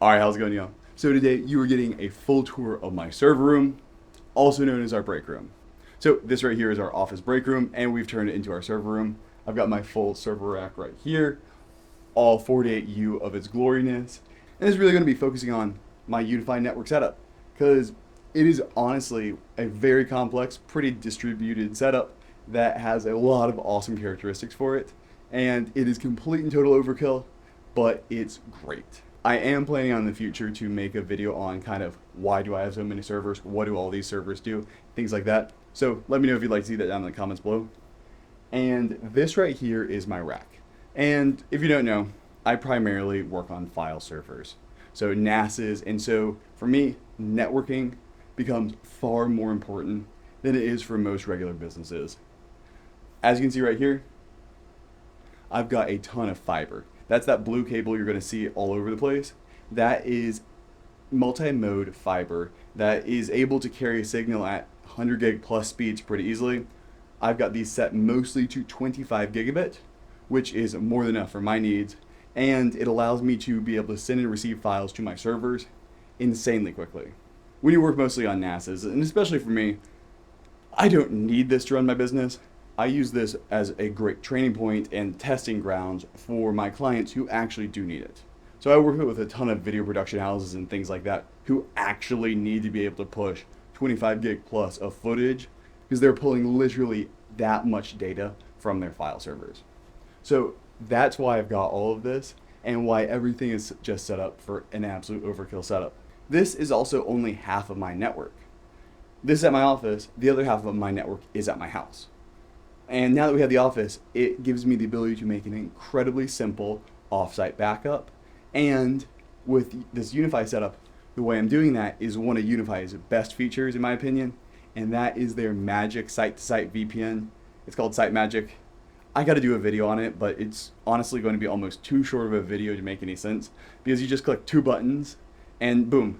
Alright, how's it going, y'all? So today you are getting a full tour of my server room, also known as our break room. So this right here is our office break room, and we've turned it into our server room. I've got my full server rack right here, all 48U of its gloriness, and it's really going to be focusing on my UniFi network setup, because it is honestly a very complex, pretty distributed setup that has a lot of awesome characteristics for it, and it is complete and total overkill, but it's great. I am planning on in the future to make a video on kind of why do I have so many servers, what do all these servers do, things like that. So let me know if you'd like to see that down in the comments below. And this right here is my rack. And if you don't know, I primarily work on file servers. So NASes, and so for me, networking becomes far more important than it is for most regular businesses. As you can see right here, I've got a ton of fiber. That's that blue cable you're going to see all over the place. That is multi-mode fiber that is able to carry a signal at 100 gig plus speeds pretty easily. I've got these set mostly to 25 gigabit, which is more than enough for my needs, and it allows me to be able to send and receive files to my servers insanely quickly. When you work mostly on NASes, and especially for me, I don't need this to run my business. I use this as a great training point and testing grounds for my clients who actually do need it. So I work with a ton of video production houses and things like that who actually need to be able to push 25 gig plus of footage because they're pulling literally that much data from their file servers. So that's why I've got all of this and why everything is just set up for an absolute overkill setup. This is also only half of my network. This is at my office, the other half of my network is at my house. And now that we have the office, it gives me the ability to make an incredibly simple offsite backup. And with this UniFi setup, the way I'm doing that is one of UniFi's best features in my opinion, and that is their magic site-to-site VPN. It's called Site Magic. I got to do a video on it, but it's honestly going to be almost too short of a video to make any sense because you just click two buttons and boom,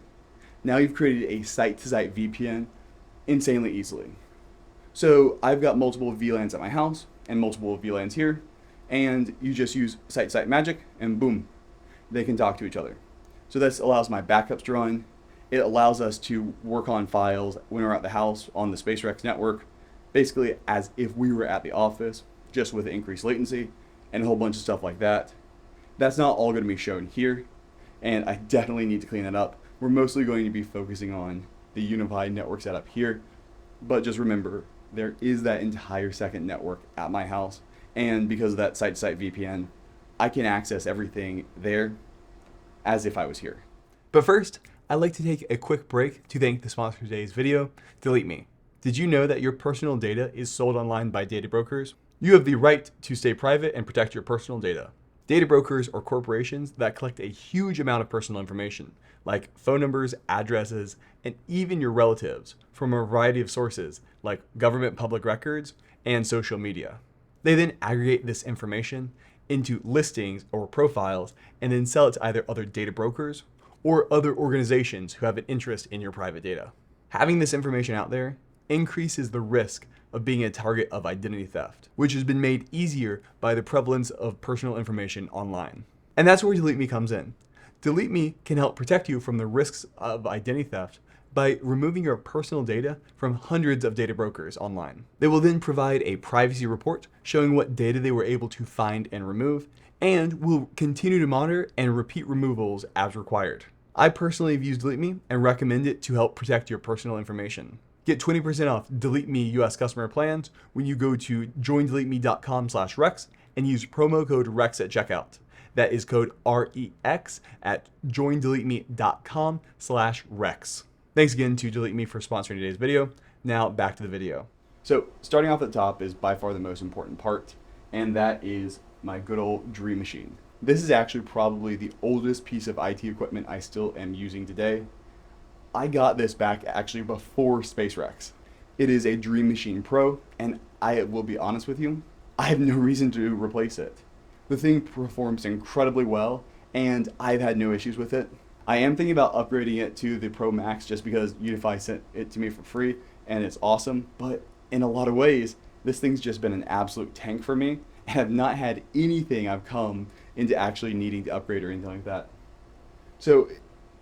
now you've created a site-to-site VPN insanely easily. So I've got multiple VLANs at my house and multiple VLANs here, and you just use site-to-site magic and boom, they can talk to each other. So this allows my backups to run. It allows us to work on files when we're at the house on the SpaceRex network, basically as if we were at the office, just with increased latency and a whole bunch of stuff like that. That's not all going to be shown here, and I definitely need to clean it up. We're mostly going to be focusing on the UniFi network setup here, but just remember, there is that entire second network at my house, and because of that site-to-site VPN, I can access everything there as if I was here. But first, I'd like to take a quick break to thank the sponsor of today's video, Delete Me. Did you know that your personal data is sold online by data brokers? You have the right to stay private and protect your personal data. Data brokers are corporations that collect a huge amount of personal information, like phone numbers, addresses, and even your relatives from a variety of sources like government public records and social media. They then aggregate this information into listings or profiles and then sell it to either other data brokers or other organizations who have an interest in your private data. Having this information out there increases the risk of being a target of identity theft, which has been made easier by the prevalence of personal information online. And that's where Delete Me comes in. Delete Me can help protect you from the risks of identity theft by removing your personal data from hundreds of data brokers online. They will then provide a privacy report showing what data they were able to find and remove, and will continue to monitor and repeat removals as required. I personally have used Delete Me and recommend it to help protect your personal information. Get 20% off Delete Me US customer plans when you go to joindeleteme.com/Rex and use promo code REX at checkout. That is code REX at joindeleteme.com/Rex. Thanks again to Delete Me for sponsoring today's video. Now back to the video. So starting off at the top is by far the most important part, and that is my good old Dream Machine. This is actually probably the oldest piece of IT equipment I still am using today. I got this back actually before SpaceRex. It is a Dream Machine Pro, and I will be honest with you, I have no reason to replace it. The thing performs incredibly well, and I've had no issues with it. I am thinking about upgrading it to the Pro Max just because UniFi sent it to me for free, and it's awesome, but in a lot of ways, this thing's just been an absolute tank for me, and I've not had anything I've come into actually needing to upgrade or anything like that. So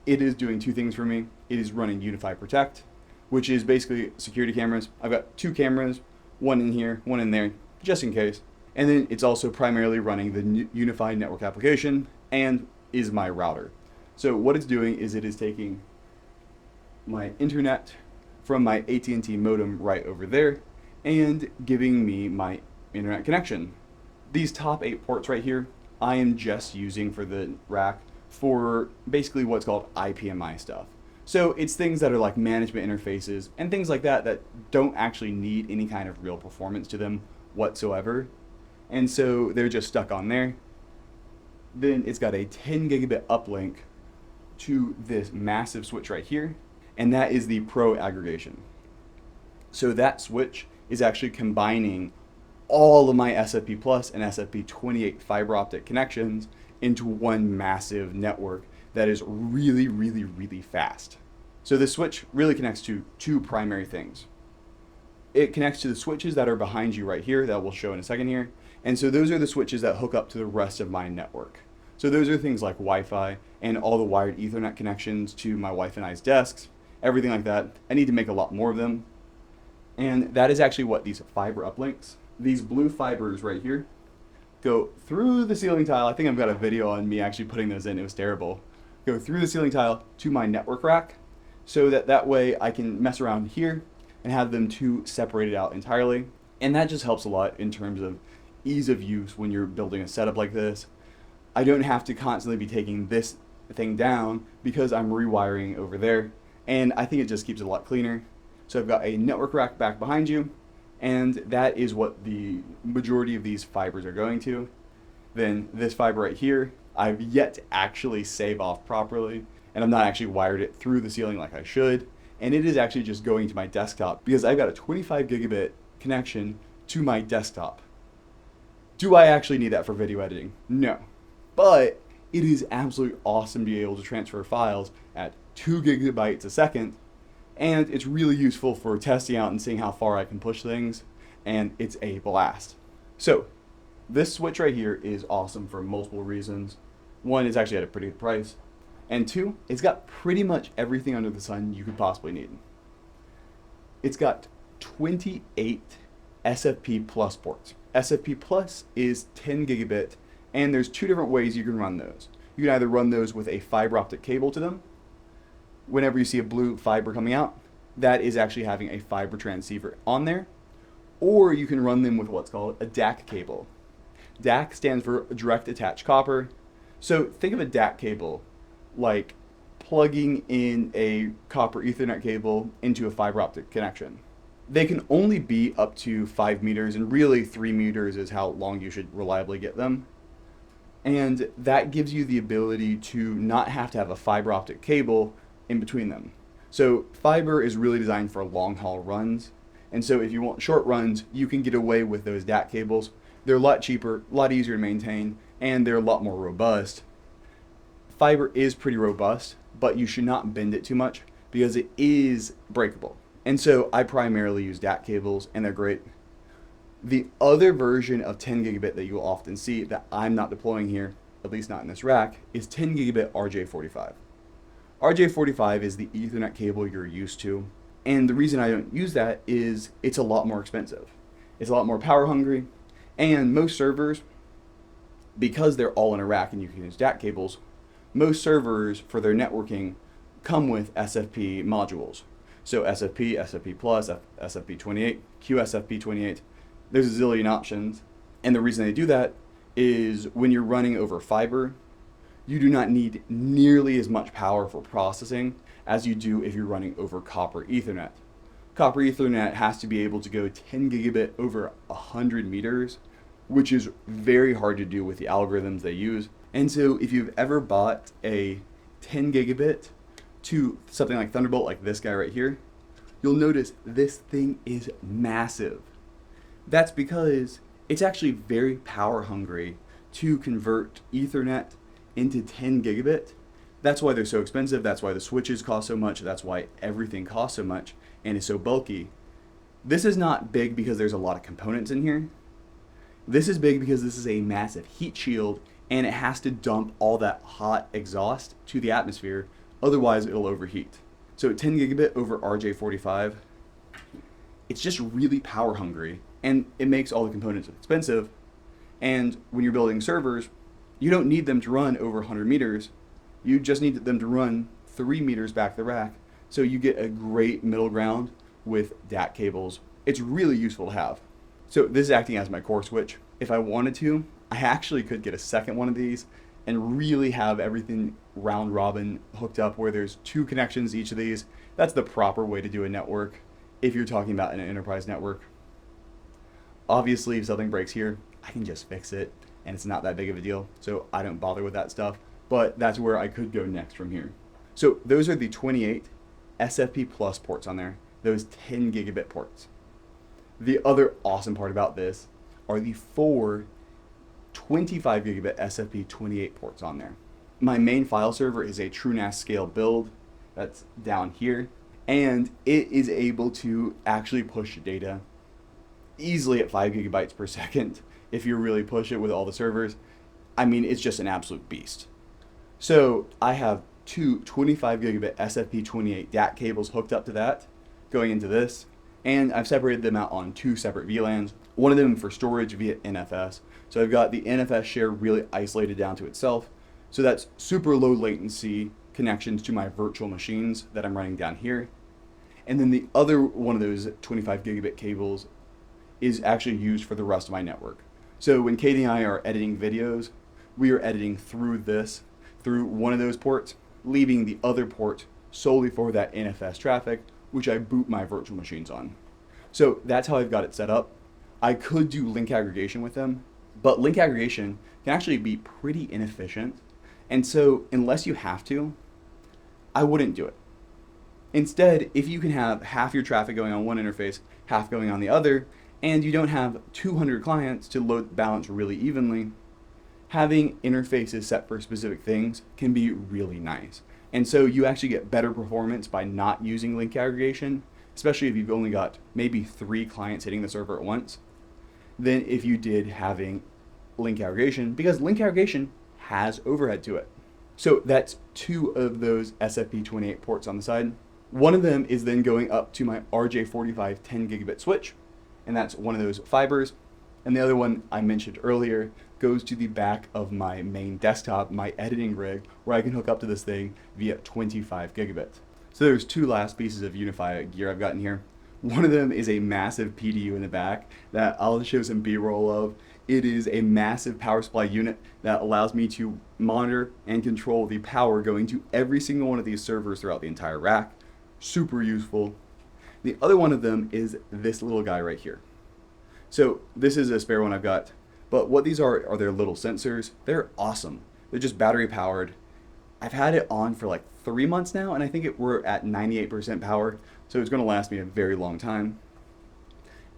it is doing two things for me. It is running UniFi Protect, which is basically security cameras. I've got two cameras, one in here, one in there, just in case. And then it's also primarily running the UniFi network application and is my router. So what it's doing is it is taking my internet from my AT&T modem right over there and giving me my internet connection. These top 8 ports right here, I am just using for the rack for basically what's called IPMI stuff. So it's things that are like management interfaces and things like that that don't actually need any kind of real performance to them whatsoever. And so they're just stuck on there. Then it's got a 10 gigabit uplink to this massive switch right here, and that is the Pro aggregation. So that switch is actually combining all of my SFP Plus and SFP28 fiber optic connections into one massive network that is really, really, really fast. So this switch really connects to two primary things. It connects to the switches that are behind you right here that we'll show in a second here. And so those are the switches that hook up to the rest of my network. So those are things like Wi-Fi and all the wired Ethernet connections to my wife and I's desks, everything like that. I need to make a lot more of them. And that is actually what these fiber uplinks, these blue fibers right here, go through the ceiling tile. I think I've got a video on me actually putting those in. It was terrible. Go through the ceiling tile to my network rack so that way I can mess around here and have them two separated out entirely. And that just helps a lot in terms of ease of use when you're building a setup like this. I don't have to constantly be taking this thing down because I'm rewiring over there. And I think it just keeps it a lot cleaner. So I've got a network rack back behind you, and that is what the majority of these fibers are going to. Then this fiber right here, I've yet to actually save off properly, and I've not actually wired it through the ceiling like I should. And it is actually just going to my desktop because I've got a 25 gigabit connection to my desktop. Do I actually need that for video editing? No. But it is absolutely awesome to be able to transfer files at 2 gigabytes a second. And it's really useful for testing out and seeing how far I can push things. And it's a blast. So this switch right here is awesome for multiple reasons. One, it's actually at a pretty good price. And two, it's got pretty much everything under the sun you could possibly need. It's got 28 SFP Plus ports. SFP Plus is 10 gigabit, and there's two different ways you can run those. You can either run those with a fiber optic cable to them. Whenever you see a blue fiber coming out, that is actually having a fiber transceiver on there. Or you can run them with what's called a DAC cable. DAC stands for direct attached copper. So think of a DAC cable like plugging in a copper Ethernet cable into a fiber optic connection. They can only be up to 5 meters, and really 3 meters is how long you should reliably get them. And that gives you the ability to not have to have a fiber optic cable in between them. So fiber is really designed for long haul runs. And so if you want short runs, you can get away with those DAC cables. They're a lot cheaper, a lot easier to maintain, and they're a lot more robust. Fiber is pretty robust, but you should not bend it too much because it is breakable. And so I primarily use DAC cables, and they're great. The other version of 10 gigabit that you will often see that I'm not deploying here, at least not in this rack, is 10 gigabit RJ45. RJ45 is the Ethernet cable you're used to. And the reason I don't use that is it's a lot more expensive. It's a lot more power hungry. And most servers, because they're all in a rack and you can use DAC cables, most servers for their networking come with SFP modules. So SFP, SFP Plus, SFP28, QSFP28. There's a zillion options. And the reason they do that is when you're running over fiber, you do not need nearly as much power for processing as you do if you're running over copper Ethernet. Copper Ethernet has to be able to go 10 gigabit over 100 meters, which is very hard to do with the algorithms they use. And so if you've ever bought a 10 gigabit to something like Thunderbolt, like this guy right here, you'll notice this thing is massive. That's because it's actually very power hungry to convert Ethernet into 10 gigabit. That's why they're so expensive. That's why the switches cost so much. That's why everything costs so much and is so bulky. This is not big because there's a lot of components in here. This is big because this is a massive heat shield, and it has to dump all that hot exhaust to the atmosphere Otherwise, it'll overheat. So 10 gigabit over RJ45, it's just really power hungry, and it makes all the components expensive. And when you're building servers, you don't need them to run over 100 meters. You just need them to run 3 meters back the rack. So you get a great middle ground with DAC cables. It's really useful to have. So this is acting as my core switch. If I wanted to, I actually could get a second one of these and really have everything round robin hooked up where there's 2 connections each of these. That's the proper way to do a network if you're talking about an enterprise network. Obviously, if something breaks here, I can just fix it and it's not that big of a deal, so I don't bother with that stuff, but that's where I could go next from here. So those are the 28 SFP plus ports on there, those 10 gigabit ports. The other awesome part about this are the 4 25 gigabit SFP 28 ports on there. My main file server is a TrueNAS scale build that's down here, and it is able to actually push data easily at 5 gigabytes per second if you really push it with all the servers. I mean, it's just an absolute beast. So I have 2 25 gigabit SFP 28 DAC cables hooked up to that going into this, and I've separated them out on 2 separate VLANs, one of them for storage via NFS. So I've got the NFS share really isolated down to itself. So that's super low latency connections to my virtual machines that I'm running down here. And then the other one of those 25 gigabit cables is actually used for the rest of my network. So when Katie and I are editing videos, we are editing through one of those ports, leaving the other port solely for that NFS traffic, which I boot my virtual machines on. So that's how I've got it set up. I could do link aggregation with them, but link aggregation can actually be pretty inefficient. And so unless you have to, I wouldn't do it. Instead, if you can have half your traffic going on one interface, half going on the other, and you don't have 200 clients to load balance really evenly, having interfaces set for specific things can be really nice. And so you actually get better performance by not using link aggregation, especially if you've only got maybe 3 clients hitting the server at once, than if you did having link aggregation, because link aggregation has overhead to it. So that's 2 of those SFP28 ports on the side. One of them is then going up to my RJ45 10 gigabit switch, and that's one of those fibers. And the other one I mentioned earlier goes to the back of my main desktop, my editing rig, where I can hook up to this thing via 25 gigabit. So there's 2 last pieces of UniFi gear I've got in here. One of them is a massive PDU in the back that I'll show some B-roll of. It is a massive power supply unit that allows me to monitor and control the power going to every single one of these servers throughout the entire rack. Super useful. The other one of them is this little guy right here. So this is a spare one I've got, but what these are their little sensors. They're awesome. They're just battery powered. I've had it on for like 3 months now, and I think we're at 98% power, so it's going to last me a very long time.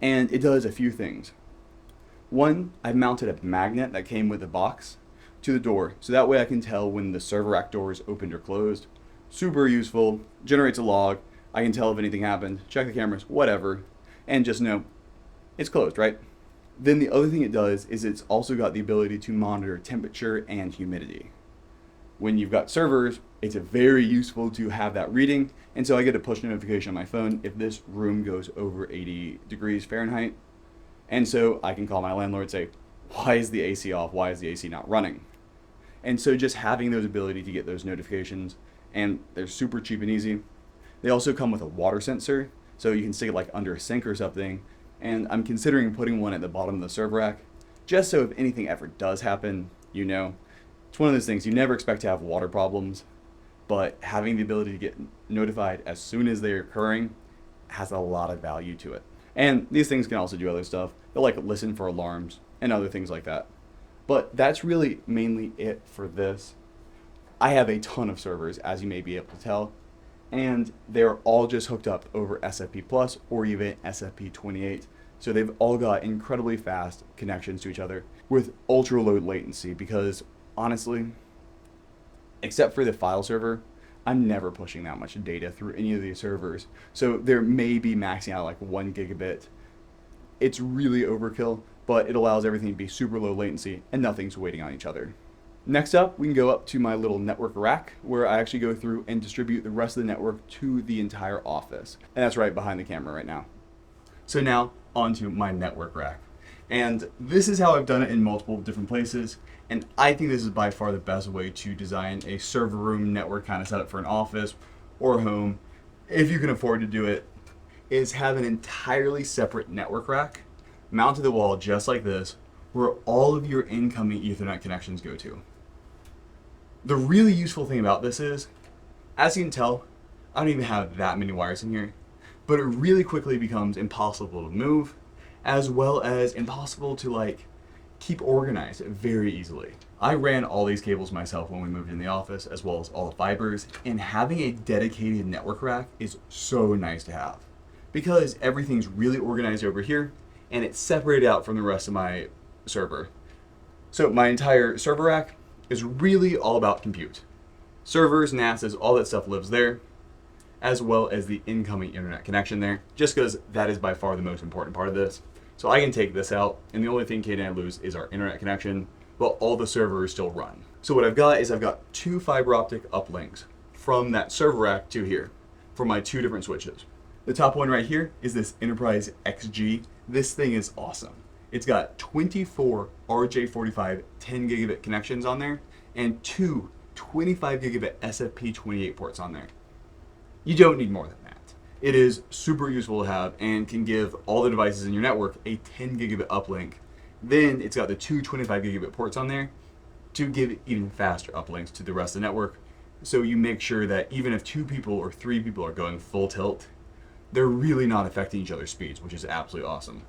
And it does a few things. One, I've mounted a magnet that came with the box to the door, so that way I can tell when the server rack door is opened or closed. Super useful, generates a log, I can tell if anything happened, check the cameras, whatever, and just know it's closed, right? Then the other thing it does is it's also got the ability to monitor temperature and humidity. When you've got servers, it's very useful to have that reading, and so I get a push notification on my phone if this room goes over 80 degrees Fahrenheit. And so I can call my landlord and say, why is the AC off? Why is the AC not running? And so just having those ability to get those notifications, and they're super cheap and easy. They also come with a water sensor, so you can stick it like under a sink or something. And I'm considering putting one at the bottom of the server rack, just so if anything ever does happen, you know. It's one of those things you never expect to have water problems, but having the ability to get notified as soon as they're occurring has a lot of value to it. And these things can also do other stuff. They'll like listen for alarms and other things like that. But that's really mainly it for this. I have a ton of servers, as you may be able to tell, and they're all just hooked up over SFP Plus or even SFP 28. So they've all got incredibly fast connections to each other with ultra low latency, because honestly, except for the file server, I'm never pushing that much data through any of these servers. So there may be maxing out like 1 gigabit. It's really overkill, but it allows everything to be super low latency and nothing's waiting on each other. Next up, we can go up to my little network rack where I actually go through and distribute the rest of the network to the entire office. And that's right behind the camera right now. So now onto my network rack. And this is how I've done it in multiple different places. And I think this is by far the best way to design a server room network kind of setup for an office or home, if you can afford to do it, is have an entirely separate network rack mounted to the wall just like this, where all of your incoming Ethernet connections go to. The really useful thing about this is, as you can tell, I don't even have that many wires in here, but it really quickly becomes impossible to move, as well as impossible to keep organized very easily. I ran all these cables myself when we moved in the office, as well as all the fibers, and having a dedicated network rack is so nice to have, because everything's really organized over here, and it's separated out from the rest of my server. So my entire server rack is really all about compute. Servers, NASs, all that stuff lives there, as well as the incoming internet connection there, just because that is by far the most important part of this. So I can take this out, and the only thing Kate and I lose is our internet connection, but all the servers still run. So what I've got is I've got 2 fiber optic uplinks from that server rack to here for my 2 different switches. The top one right here is this Enterprise XG. This thing is awesome. It's got 24 RJ45 10 gigabit connections on there and 2 25 gigabit SFP28 ports on there. You don't need more than that. It is super useful to have and can give all the devices in your network a 10 gigabit uplink. Then it's got the 2 25 gigabit ports on there to give even faster uplinks to the rest of the network. So you make sure that even if 2 people or 3 people are going full tilt, they're really not affecting each other's speeds, which is absolutely awesome.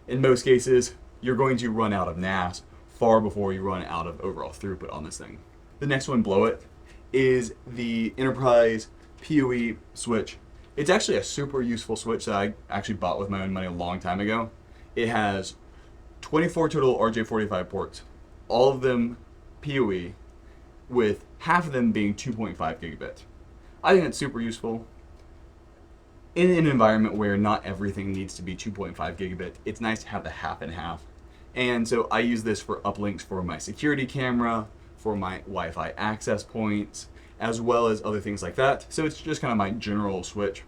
In most cases, you're going to run out of NAS far before you run out of overall throughput on this thing. The next one below it is the Enterprise PoE switch. It's actually a super useful switch that I actually bought with my own money a long time ago. It has 24 total RJ45 ports, all of them PoE, with half of them being 2.5 gigabit. I think it's super useful. In an environment where not everything needs to be 2.5 gigabit, it's nice to have the half and half. And so I use this for uplinks for my security camera, for my Wi-Fi access points, as well as other things like that. So it's just kind of my general switch.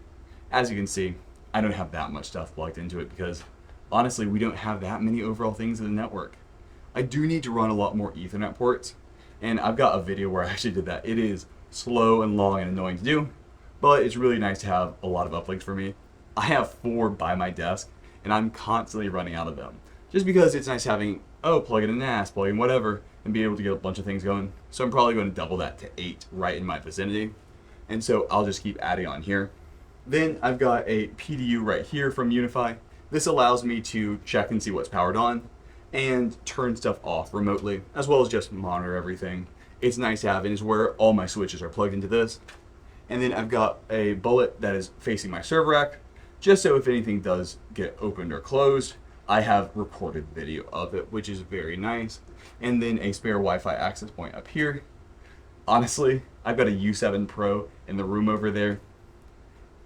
As you can see, I don't have that much stuff plugged into it because honestly, we don't have that many overall things in the network. I do need to run a lot more Ethernet ports, and I've got a video where I actually did that. It is slow and long and annoying to do, but it's really nice to have a lot of uplinks for me. I have 4 by my desk, and I'm constantly running out of them. Just because it's nice having, plug in a NAS, plug in whatever, and be able to get a bunch of things going. So I'm probably going to double that to 8 right in my vicinity. And so I'll just keep adding on here. Then I've got a PDU right here from UniFi. This allows me to check and see what's powered on and turn stuff off remotely, as well as just monitor everything. It's nice to have, and is where all my switches are plugged into this. And then I've got a bullet that is facing my server rack, just so if anything does get opened or closed, I have recorded video of it, which is very nice. And then a spare Wi-Fi access point up here. Honestly, I've got a U7 Pro in the room over there.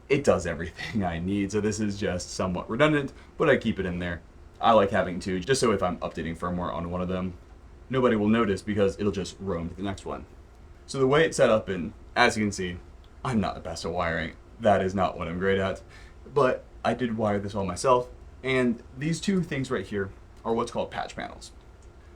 It does everything I need, so this is just somewhat redundant, but I keep it in there. I like having 2, just so if I'm updating firmware on one of them, nobody will notice because it'll just roam to the next one. So the way it's set up, and as you can see, I'm not the best at wiring. That is not what I'm great at, but I did wire this all myself. And these 2 things right here are what's called patch panels.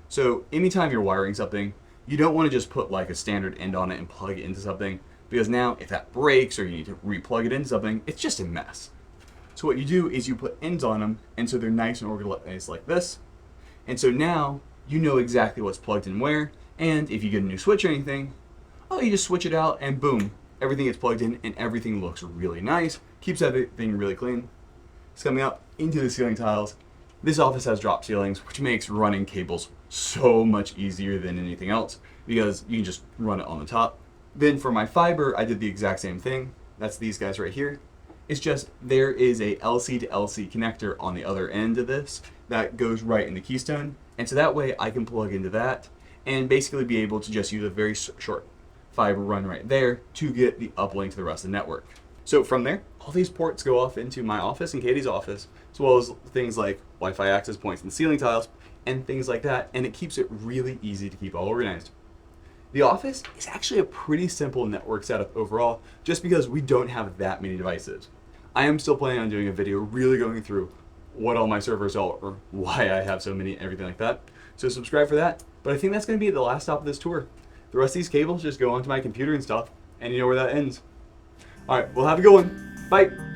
So anytime you're wiring something, you don't want to just put like a standard end on it and plug it into something, because now if that breaks or you need to re-plug it into something, it's just a mess. So what you do is you put ends on them, and so they're nice and organized like this. And so now you know exactly what's plugged in where, and if you get a new switch or anything, you just switch it out and boom, everything gets plugged in and everything looks really nice, keeps everything really clean. It's coming up into the ceiling tiles. This office has drop ceilings, which makes running cables so much easier than anything else because you can just run it on the top. Then for my fiber, I did the exact same thing. That's these guys right here. It's just there is a LC to LC connector on the other end of this that goes right in the keystone. And so that way I can plug into that and basically be able to just use a very short fiber run right there to get the uplink to the rest of the network. So from there, all these ports go off into my office and Katie's office, as well as things like Wi-Fi access points and ceiling tiles and things like that. And it keeps it really easy to keep all organized. The office is actually a pretty simple network setup overall, just because we don't have that many devices. I am still planning on doing a video really going through what all my servers are, or why I have so many, everything like that. So subscribe for that. But I think that's going to be the last stop of this tour. The rest of these cables just go onto my computer and stuff, and you know where that ends. Alright, well have a good one. Bye!